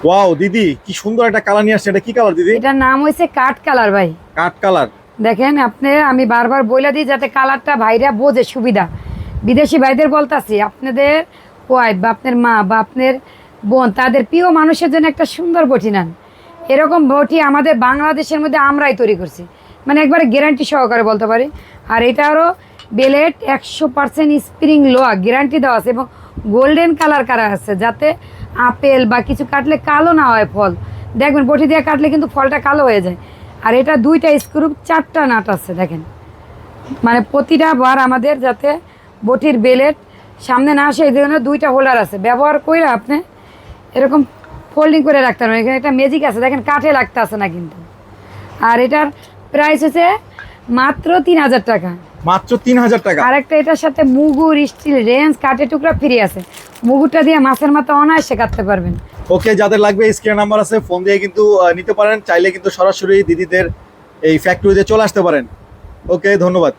Wow দিদি, কি সুন্দর একটা কালার নিয়ে আসছে। এটা কি কালার দিদি? এটার নাম হইছে কাঠ কালার ভাই। কাঠ কালার। দেখেন আপনি, আমি বারবার বইলা দিই যাতে কালারটা ভাইরা বোঝে সুবিধা। বিদেশি ভাইদের বলতাছি, আপনাদের ওয়াইফ বা আপনার মা বা আপনার বোন, তাদের প্রিয় মানুষের জন্য একটা সুন্দর বটি নেন। এরকম বটি আমাদের বাংলাদেশের মধ্যে আমরাই তৈরি করছি, মানে একবারে গ্যারান্টি সহকারে বলতে পারি। আর এটা আরও বেলেট 100% স্প্রিং লোয়া গ্যারান্টি দেওয়া আছে এবং গোল্ডেন কালার করা আছে, যাতে আপেল বা কিছু কাটলে কালো না হয় ফল। দেখবেন বটি দিয়ে কাটলে কিন্তু ফলটা কালো হয়ে যায়। আর এটা 2টা স্ক্রু 4টা নাট আছে দেখেন, মানে প্রতিটা বার আমাদের যাতে বটির বেলেট সামনে না আসে এই জন্য 2টা হোল্ডার আছে। ব্যবহার করে আপনি এরকম ফোল্ডিং করে রাখতে পারবেন। এখানে একটা ম্যাজিক আছে দেখেন, কাঠে লাগতে আসে না কিন্তু। আর এটার প্রাইস হচ্ছে মাত্র 3000 টাকা। মাত্র 3000 টাকা। আর একটা এটার সাথে মুগুর, স্টিল, রেঞ্জ, কাঠের টুকরা ফ্রি আছে। মুগুরটা দিয়ে মাছের মাথা অনায়াসে কাটতে পারবেন। ওকে, যাদের লাগবে স্ক্রিন নাম্বার আছে, ফোন দিয়ে কিন্তু নিতে পারেন। চাইলে কিন্তু সরাসরি দিদিদের এই ফ্যাক্টরিতে চলে আসতে পারেন। ওকে, ধন্যবাদ।